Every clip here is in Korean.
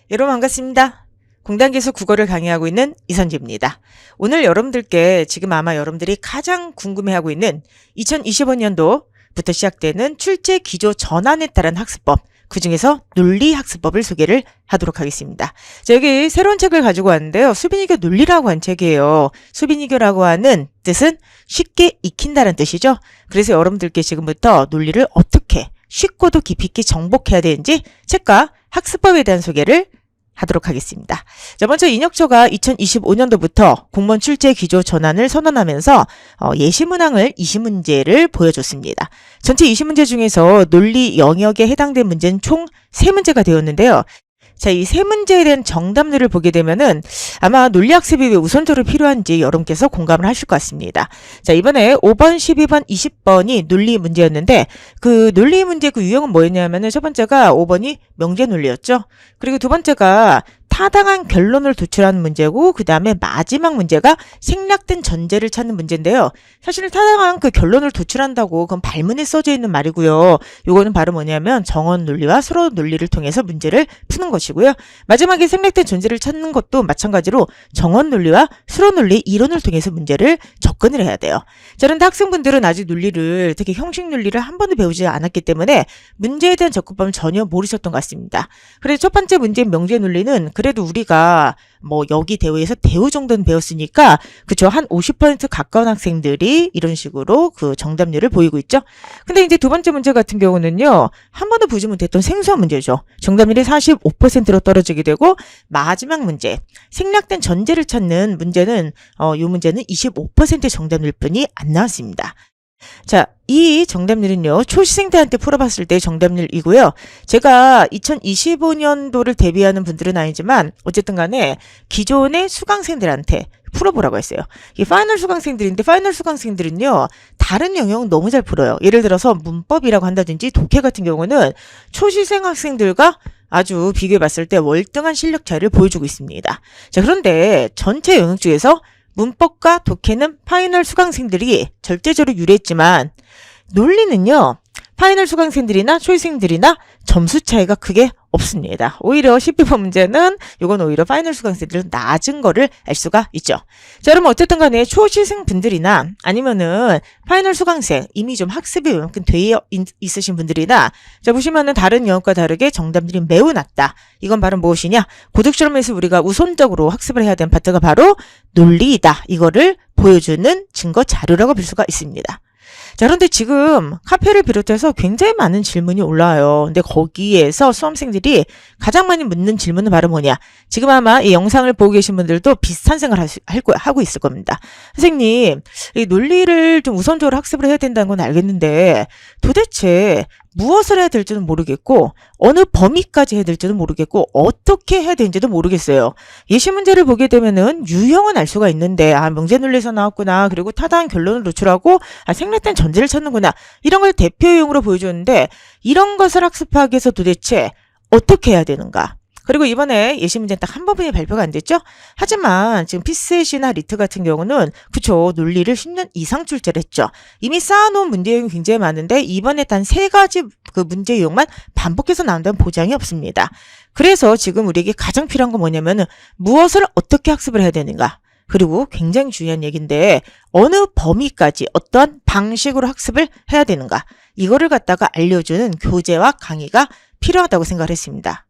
여러분 반갑습니다. 공단기술 국어를 강의하고 있는 이선지입니다. 오늘 여러분들께 지금 아마 여러분들이 가장 궁금해하고 있는 2025년도부터 시작되는 출제 기조 전환에 따른 학습법, 그 중에서 논리학습법을 소개를 하도록 하겠습니다. 자, 여기 새로운 책을 가지고 왔는데요. 수빈이교 논리라고 한 책이에요. 수빈이교라고 하는 뜻은 쉽게 익힌다는 뜻이죠. 그래서 여러분들께 지금부터 논리를 어떻게 쉽고도 깊이 있게 정복해야 되는지 책과 학습법에 대한 소개를 하도록 하겠습니다. 자, 먼저 인혁처가 2025년도부터 공무원 출제 기조 전환을 선언하면서 예시문항을 20문제를 보여줬습니다. 전체 20문제 중에서 논리 영역에 해당된 문제는 총 3문제가 되었는데요. 자, 이 3문제에 대한 정답률을 보게 되면은 아마 논리학습이 왜 우선적으로 필요한지 여러분께서 공감을 하실 것 같습니다. 자, 이번에 5번, 12번, 20번이 논리 문제였는데 그 논리 문제 그 유형은 뭐였냐면은 첫 번째가 5번이 명제 논리였죠. 그리고 두 번째가 타당한 결론을 도출하는 문제고 그 다음에 마지막 문제가 생략된 전제를 찾는 문제인데요. 사실 타당한 그 결론을 도출한다고 그건 발문에 써져 있는 말이고요. 요거는 바로 뭐냐면 정언 논리와 서로 논리를 통해서 문제를 푸는 것이고요. 마지막에 생략된 전제를 찾는 것도 마찬가지로 정언 논리와 서로 논리 이론을 통해서 문제를 접근을 해야 돼요. 자, 그런데 학생분들은 아직 논리를, 특히 형식 논리를 한 번도 배우지 않았기 때문에 문제에 대한 접근법을 전혀 모르셨던 것 같습니다. 그래서 첫 번째 문제인 명제 논리는 그래도 우리가 뭐 여기 대우에서 대우 정도는 배웠으니까 그쵸, 한 50% 가까운 학생들이 이런 식으로 그 정답률을 보이고 있죠. 근데 이제 두 번째 문제 같은 경우는요, 한 번도 보지 못했던 생소한 문제죠. 정답률이 45%로 떨어지게 되고 마지막 문제, 생략된 전제를 찾는 문제는 이 문제는 25% 정답률 뿐이 안 나왔습니다. 자, 이 정답률은요, 초시생들한테 풀어봤을 때 정답률이고요. 제가 2025년도를 대비하는 분들은 아니지만 어쨌든 간에 기존의 수강생들한테 풀어보라고 했어요. 이 파이널 수강생들인데 파이널 수강생들은요, 다른 영역은 너무 잘 풀어요. 예를 들어서 문법이라고 한다든지 독해 같은 경우는 초시생 학생들과 아주 비교해봤을 때 월등한 실력 차이를 보여주고 있습니다. 자, 그런데 전체 영역 중에서 문법과 독해는 파이널 수강생들이 절대적으로 유리했지만 논리는요, 파이널 수강생들이나 초시생들이나 점수 차이가 크게 없습니다. 오히려 12번 문제는 이건 오히려 파이널 수강생들은 낮은 거를 알 수가 있죠. 자, 그럼 어쨌든 간에 초시생 분들이나 아니면은 파이널 수강생 이미 좀 학습이 이만큼 되어 있으신 분들이나, 자, 보시면은 다른 영역과 다르게 정답률이 매우 낮다. 이건 바로 무엇이냐? 고득점에서 우리가 우선적으로 학습을 해야 되는 파트가 바로 논리이다. 이거를 보여주는 증거 자료라고 볼 수가 있습니다. 자, 그런데 지금 카페를 비롯해서 굉장히 많은 질문이 올라와요. 근데 거기에서 수험생들이 가장 많이 묻는 질문은 바로 뭐냐? 지금 아마 이 영상을 보고 계신 분들도 비슷한 생각을 하고 있을 겁니다. 선생님, 이 논리를 좀 우선적으로 학습을 해야 된다는 건 알겠는데 도대체 무엇을 해야 될지는 모르겠고 어느 범위까지 해야 될지는 모르겠고 어떻게 해야 되는지도 모르겠어요. 예시 문제를 보게 되면은 유형은 알 수가 있는데 명제 논리에서 나왔구나, 그리고 타당한 결론을 노출하고 생략된 전제를 찾는구나, 이런 걸 대표용으로 보여줬는데 이런 것을 학습하기 위해서 도대체 어떻게 해야 되는가? 그리고 이번에 예시 문제는 딱 한 부분이 발표가 안 됐죠? 하지만 지금 피셋이나 리트 같은 경우는 그쵸, 논리를 10년 이상 출제를 했죠. 이미 쌓아놓은 문제 유형이 굉장히 많은데 이번에 단 3가지 그 문제 유형만 반복해서 나온다는 보장이 없습니다. 그래서 지금 우리에게 가장 필요한 건 뭐냐면은 무엇을 어떻게 학습을 해야 되는가? 그리고 굉장히 중요한 얘기인데 어느 범위까지 어떠한 방식으로 학습을 해야 되는가? 이거를 갖다가 알려주는 교재와 강의가 필요하다고 생각을 했습니다.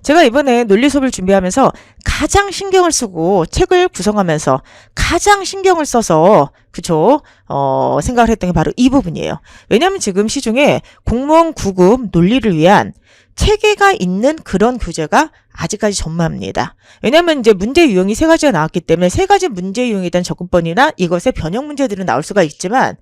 제가 이번에 논리 수업을 준비하면서 가장 신경을 쓰고 책을 구성하면서 가장 신경을 써서 그쵸, 생각을 했던 게 바로 이 부분이에요. 왜냐하면 지금 시중에 공무원 9급 논리를 위한 체계가 있는 그런 교재가 아직까지 전무합니다. 왜냐하면 이제 문제 유형이 3가지가 나왔기 때문에 3가지 문제 유형에 대한 접근법이나 이것의 변형 문제들은 나올 수가 있지만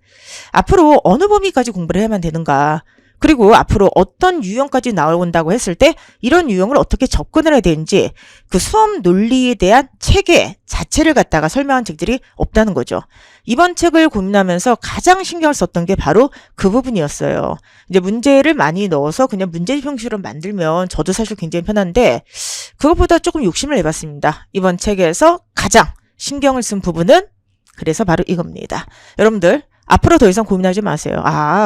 앞으로 어느 범위까지 공부를 해야만 되는가, 그리고 앞으로 어떤 유형까지 나온다고 했을 때 이런 유형을 어떻게 접근을 해야 되는지 그 수업 논리에 대한 체계 자체를 갖다가 설명한 책들이 없다는 거죠. 이번 책을 고민하면서 가장 신경을 썼던 게 바로 그 부분이었어요. 이제 문제를 많이 넣어서 그냥 문제 형식으로 만들면 저도 사실 굉장히 편한데 그것보다 조금 욕심을 내봤습니다. 이번 책에서 가장 신경을 쓴 부분은 그래서 바로 이겁니다. 여러분들 앞으로 더 이상 고민하지 마세요.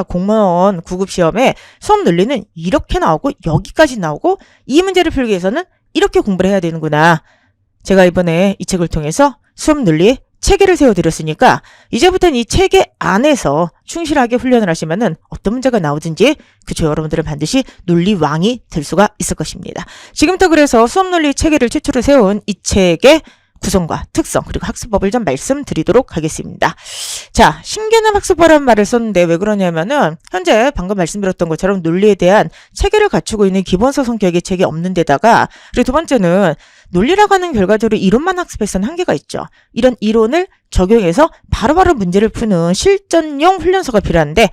공무원 9급 시험에 수업 논리는 이렇게 나오고 여기까지 나오고 이 문제를 풀기 위해서는 이렇게 공부를 해야 되는구나. 제가 이번에 이 책을 통해서 수업 논리 체계를 세워드렸으니까 이제부터는 이 체계 안에서 충실하게 훈련을 하시면은 어떤 문제가 나오든지 그쵸 여러분들은 반드시 논리왕이 될 수가 있을 것입니다. 지금부터 그래서 수업 논리 체계를 최초로 세운 이 책의 구성과 특성 그리고 학습법을 좀 말씀드리도록 하겠습니다. 자, 신개념 학습법이라는 말을 썼는데 왜 그러냐면은 현재 방금 말씀드렸던 것처럼 논리에 대한 체계를 갖추고 있는 기본서 성격의 책이 없는 데다가 그리고 두 번째는 논리라고 하는 결과적으로 이론만 학습해서는 한계가 있죠. 이런 이론을 적용해서 바로바로 문제를 푸는 실전용 훈련서가 필요한데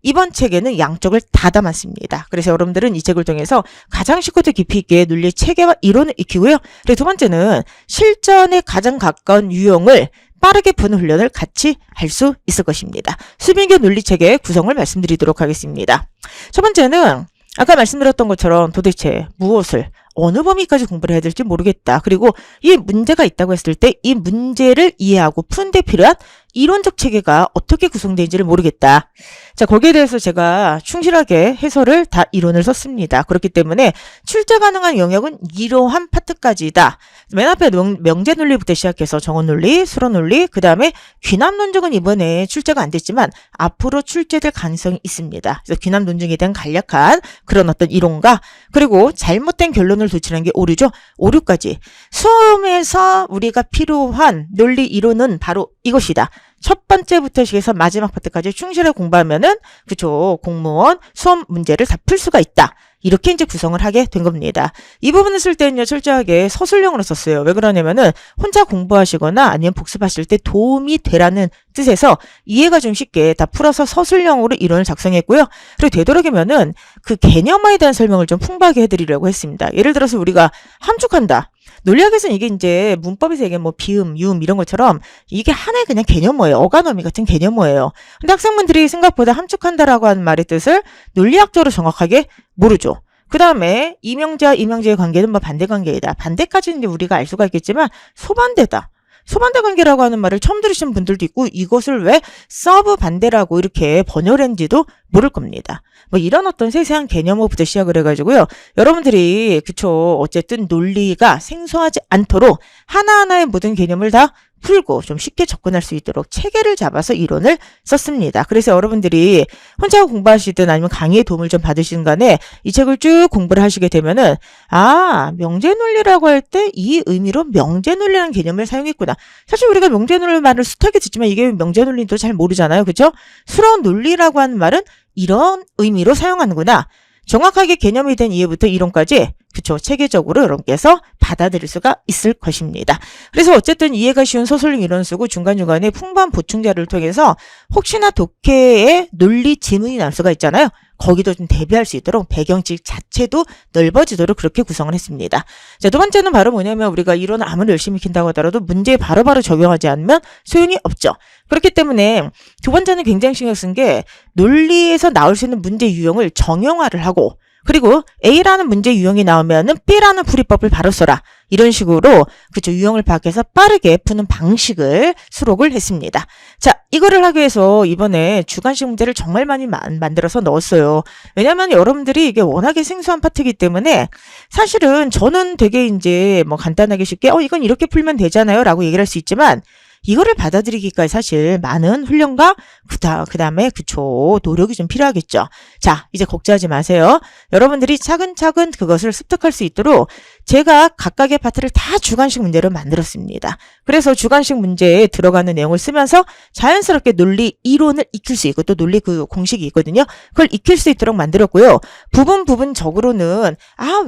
이번 책에는 양쪽을 다 담았습니다. 그래서 여러분들은 이 책을 통해서 가장 쉽고도 깊이 있게 논리 체계와 이론을 익히고요. 그리고 두 번째는 실전에 가장 가까운 유형을 빠르게 푸는 훈련을 같이 할 수 있을 것입니다. 수빈교 논리 체계 구성을 말씀드리도록 하겠습니다. 첫 번째는 아까 말씀드렸던 것처럼 도대체 무엇을 어느 범위까지 공부를 해야 될지 모르겠다. 그리고 이 문제가 있다고 했을 때 이 문제를 이해하고 푸는 데 필요한 이론적 체계가 어떻게 구성되는지를 모르겠다. 자, 거기에 대해서 제가 충실하게 해설을 다 이론을 썼습니다. 그렇기 때문에 출제 가능한 영역은 이러한 파트까지다. 맨 앞에 명제 논리부터 시작해서 정원 논리, 수론 논리, 그 다음에 귀납 논증은 이번에 출제가 안 됐지만 앞으로 출제될 가능성이 있습니다. 그래서 귀납 논증에 대한 간략한 그런 어떤 이론과 그리고 잘못된 결론을 도출하는 게 오류죠. 오류까지. 수험에서 우리가 필요한 논리 이론은 바로 이것이다. 첫 번째부터 시작해서 마지막 파트까지 충실하게 공부하면은 그쵸 공무원 수험 문제를 다 풀 수가 있다. 이렇게 이제 구성을 하게 된 겁니다. 이 부분을 쓸 때는요 철저하게 서술형으로 썼어요. 왜 그러냐면은 혼자 공부하시거나 아니면 복습하실 때 도움이 되라는 뜻에서 이해가 좀 쉽게 다 풀어서 서술형으로 이론을 작성했고요. 그리고 되도록이면은 그 개념에 대한 설명을 좀 풍부하게 해드리려고 했습니다. 예를 들어서 우리가 함축한다. 논리학에서는 이게 이제 문법에서 이게 뭐 비음, 유음 이런 것처럼 이게 하나의 그냥 개념어예요. 어간어미 같은 개념어예요. 근데 학생분들이 생각보다 함축한다라고 하는 말의 뜻을 논리학적으로 정확하게 모르죠. 그 다음에 이명제와 이명제의 관계는 뭐 반대관계이다. 반대까지는 이제 우리가 알 수가 있겠지만 소반대다. 소반대 관계라고 하는 말을 처음 들으신 분들도 있고 이것을 왜 서브 반대라고 이렇게 번역을 했는지도 모를 겁니다. 뭐 이런 어떤 세세한 개념부터 시작을 해가지고요. 여러분들이 그쵸 어쨌든 논리가 생소하지 않도록 하나하나의 모든 개념을 다 풀고 좀 쉽게 접근할 수 있도록 체계를 잡아서 이론을 썼습니다. 그래서 여러분들이 혼자 공부하시든 아니면 강의의 도움을 좀 받으시든 간에 이 책을 쭉 공부를 하시게 되면은 아 명제논리라고 할 때 이 의미로 명제논리라는 개념을 사용했구나. 사실 우리가 명제논리 말을 숱하게 듣지만 이게 명제논리도 잘 모르잖아요. 그죠? 수론 논리라고 하는 말은 이런 의미로 사용하는구나. 정확하게 개념이 된 이해부터 이론까지 그쵸 체계적으로 여러분께서 받아들일 수가 있을 것입니다. 그래서 어쨌든 이해가 쉬운 서술형 이론 쓰고 중간중간에 풍부한 보충자를 통해서 혹시나 독해의 논리 지문이 날 수가 있잖아요. 거기도 좀 대비할 수 있도록 배경지 자체도 넓어지도록 그렇게 구성을 했습니다. 자, 두 번째는 바로 뭐냐면 우리가 이론을 아무리 열심히 익힌다고 하더라도 문제에 바로바로 적용하지 않으면 소용이 없죠. 그렇기 때문에 두 번째는 굉장히 신경 쓴 게 논리에서 나올 수 있는 문제 유형을 정형화를 하고 그리고 A라는 문제 유형이 나오면은 B라는 풀이법을 바로 써라. 이런 식으로 그쵸 유형을 파악해서 빠르게 푸는 방식을 수록을 했습니다. 자, 이거를 하기 위해서 이번에 주관식 문제를 정말 많이 만들어서 넣었어요. 왜냐면 여러분들이 이게 워낙에 생소한 파트이기 때문에 사실은 저는 되게 이제 뭐 간단하게 쉽게 이건 이렇게 풀면 되잖아요 라고 얘기를 할 수 있지만 이거를 받아들이기까지 사실 많은 훈련과 그 다음에 그쵸 노력이 좀 필요하겠죠. 자, 이제 걱정하지 마세요. 여러분들이 차근차근 그것을 습득할 수 있도록 제가 각각의 파트를 다 주관식 문제로 만들었습니다. 그래서 주관식 문제에 들어가는 내용을 쓰면서 자연스럽게 논리 이론을 익힐 수 있고 또 논리 그 공식이 있거든요. 그걸 익힐 수 있도록 만들었고요. 부분적으로는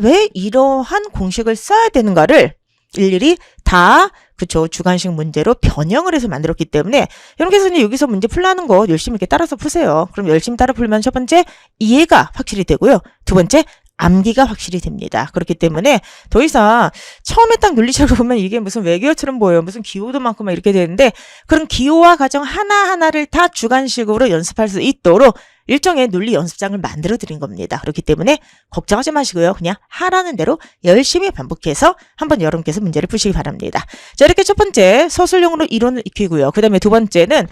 왜 이러한 공식을 써야 되는가를 일일이 다 그쵸 주관식 문제로 변형을 해서 만들었기 때문에 여러분께서는 여기서 문제 풀라는 거 열심히 이렇게 따라서 푸세요. 그럼 열심히 따라 풀면 첫 번째 이해가 확실히 되고요. 두 번째 암기가 확실히 됩니다. 그렇기 때문에 더 이상 처음에 딱 논리책을 보면 이게 무슨 외계어처럼 보여요. 무슨 기호도 많고 막 이렇게 되는데 그런 기호와 가정 하나하나를 다 주관식으로 연습할 수 있도록 일종의 논리 연습장을 만들어 드린 겁니다. 그렇기 때문에 걱정하지 마시고요. 그냥 하라는 대로 열심히 반복해서 한번 여러분께서 문제를 푸시기 바랍니다. 자, 이렇게 첫 번째 서술형으로 이론을 익히고요. 그 다음에 두 번째는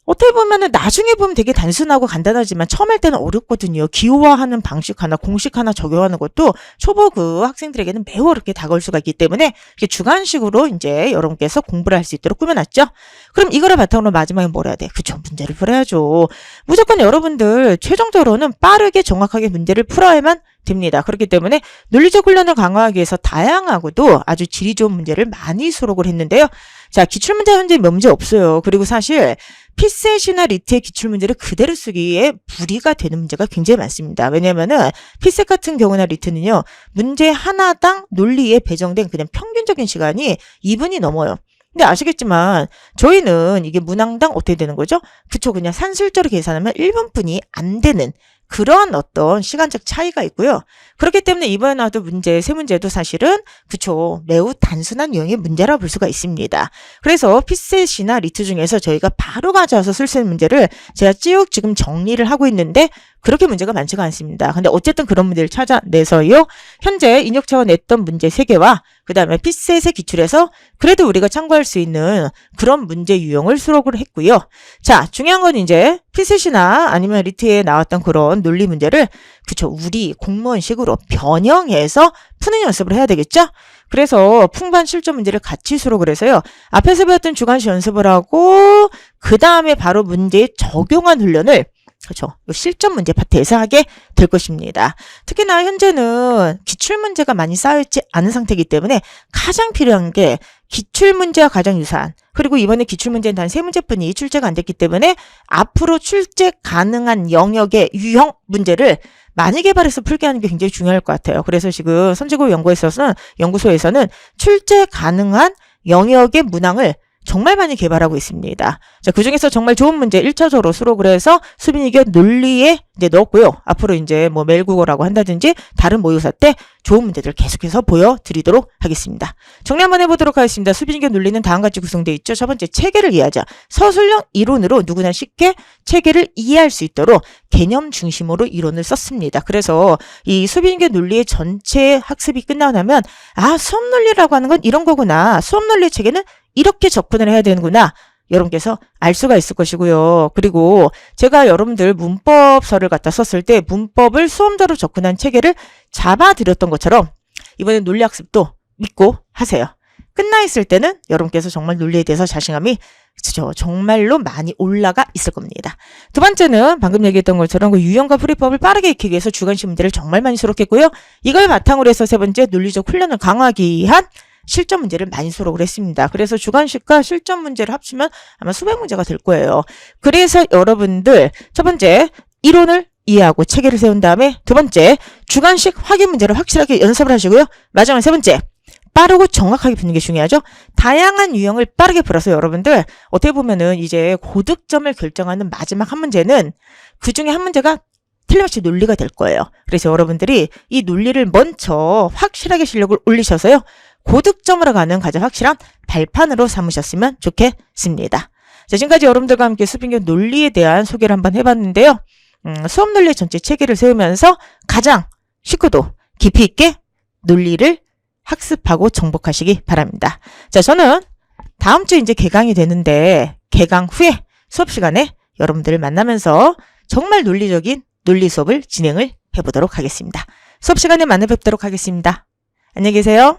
어떻게 보면은 나중에 보면 되게 단순하고 간단하지만 처음 할 때는 어렵거든요. 기호화하는 방식 하나, 공식 하나 적용하는 것도 초보 그 학생들에게는 매우 어렵게 다가올 수가 있기 때문에 이렇게 주관식으로 이제 여러분께서 공부를 할 수 있도록 꾸며놨죠. 그럼 이거를 바탕으로 마지막에 뭘 해야 돼? 그쵸, 문제를 풀어야죠. 무조건 여러분들 최종적으로는 빠르게 정확하게 문제를 풀어야만 됩니다. 그렇기 때문에 논리적 훈련을 강화하기 위해서 다양하고도 아주 질이 좋은 문제를 많이 수록을 했는데요. 자, 기출문제 현재 몇 문제 없어요. 그리고 사실 피셋이나 리트의 기출문제를 그대로 쓰기에 무리가 되는 문제가 굉장히 많습니다. 왜냐면은 피셋 같은 경우나 리트는요, 문제 하나당 논리에 배정된 그냥 평균적인 시간이 2분이 넘어요. 근데 아시겠지만 저희는 이게 문항당 어떻게 되는 거죠? 그쵸, 그냥 산술적으로 계산하면 1분뿐이 안 되는 그런 어떤 시간적 차이가 있고요. 그렇기 때문에 이번에 나왔던 문제, 세 문제도 사실은 그쵸, 매우 단순한 유형의 문제라 볼 수가 있습니다. 그래서 피셋이나 리트 중에서 저희가 바로 가져와서 쓸 수 있는 문제를 제가 쭉 지금 정리를 하고 있는데 그렇게 문제가 많지가 않습니다. 근데 어쨌든 그런 문제를 찾아내서요. 현재 인력차가 냈던 문제 3개와 그 다음에 피셋에 기출해서 그래도 우리가 참고할 수 있는 그런 문제 유형을 수록을 했고요. 자, 중요한 건 이제 피셋이나 아니면 리트에 나왔던 그런 논리 문제를 그쵸, 우리 공무원식으로 변형해서 푸는 연습을 해야 되겠죠? 그래서 풍부한 실전 문제를 같이 수록을 해서요. 앞에서 배웠던 주관식 연습을 하고 그 다음에 바로 문제에 적용한 훈련을 그렇죠. 실전 문제 파트에서 하게 될 것입니다. 특히나 현재는 기출문제가 많이 쌓여있지 않은 상태이기 때문에 가장 필요한 게 기출문제와 가장 유사한, 그리고 이번에 기출문제는 단 3문제뿐이 출제가 안 됐기 때문에 앞으로 출제 가능한 영역의 유형 문제를 많이 개발해서 풀게 하는 게 굉장히 중요할 것 같아요. 그래서 지금 선지국 연구소에서는 출제 가능한 영역의 문항을 정말 많이 개발하고 있습니다. 자, 그 중에서 정말 좋은 문제 1차적으로 수록을 해서 수빈이견 논리에 이제 넣었고요. 앞으로 이제 뭐 매일국어라고 한다든지 다른 모의고사 때 좋은 문제들 계속해서 보여드리도록 하겠습니다. 정리 한번 해보도록 하겠습니다. 수빈이견 논리는 다음과 같이 구성되어 있죠. 첫 번째, 체계를 이해하자. 서술형 이론으로 누구나 쉽게 체계를 이해할 수 있도록 개념 중심으로 이론을 썼습니다. 그래서 이 수빈이견 논리의 전체 학습이 끝나고 나면 아, 수업 논리라고 하는 건 이런 거구나. 수업 논리의 체계는 이렇게 접근을 해야 되는구나. 여러분께서 알 수가 있을 것이고요. 그리고 제가 여러분들 문법서를 갖다 썼을 때 문법을 수험자로 접근한 체계를 잡아드렸던 것처럼 이번에 논리학습도 믿고 하세요. 끝나 있을 때는 여러분께서 정말 논리에 대해서 자신감이 정말로 많이 올라가 있을 겁니다. 두 번째는 방금 얘기했던 것처럼 그 유형과 풀이법을 빠르게 익히기 위해서 주관식 문제를 정말 많이 수록했고요. 이걸 바탕으로 해서 세 번째, 논리적 훈련을 강화하기 위한 실전 문제를 많이 수록을 했습니다. 그래서 주관식과 실전 문제를 합치면 아마 수백 문제가 될 거예요. 그래서 여러분들 첫 번째, 이론을 이해하고 체계를 세운 다음에 두 번째, 주관식 확인 문제를 확실하게 연습을 하시고요. 마지막 세 번째, 빠르고 정확하게 푸는 게 중요하죠. 다양한 유형을 빠르게 풀어서 여러분들 어떻게 보면은 이제 고득점을 결정하는 마지막 한 문제는 그 중에 한 문제가 틀림없이 논리가 될 거예요. 그래서 여러분들이 이 논리를 먼저 확실하게 실력을 올리셔서요. 고득점으로 가는 가장 확실한 발판으로 삼으셨으면 좋겠습니다. 자, 지금까지 여러분들과 함께 수빈견 논리에 대한 소개를 한번 해봤는데요. 수업 논리 전체 체계를 세우면서 가장 쉽고도 깊이 있게 논리를 학습하고 정복하시기 바랍니다. 자, 저는 다음 주 이제 개강이 되는데 개강 후에 수업 시간에 여러분들을 만나면서 정말 논리적인 논리 수업을 진행을 해보도록 하겠습니다. 수업 시간에 만나 뵙도록 하겠습니다. 안녕히 계세요.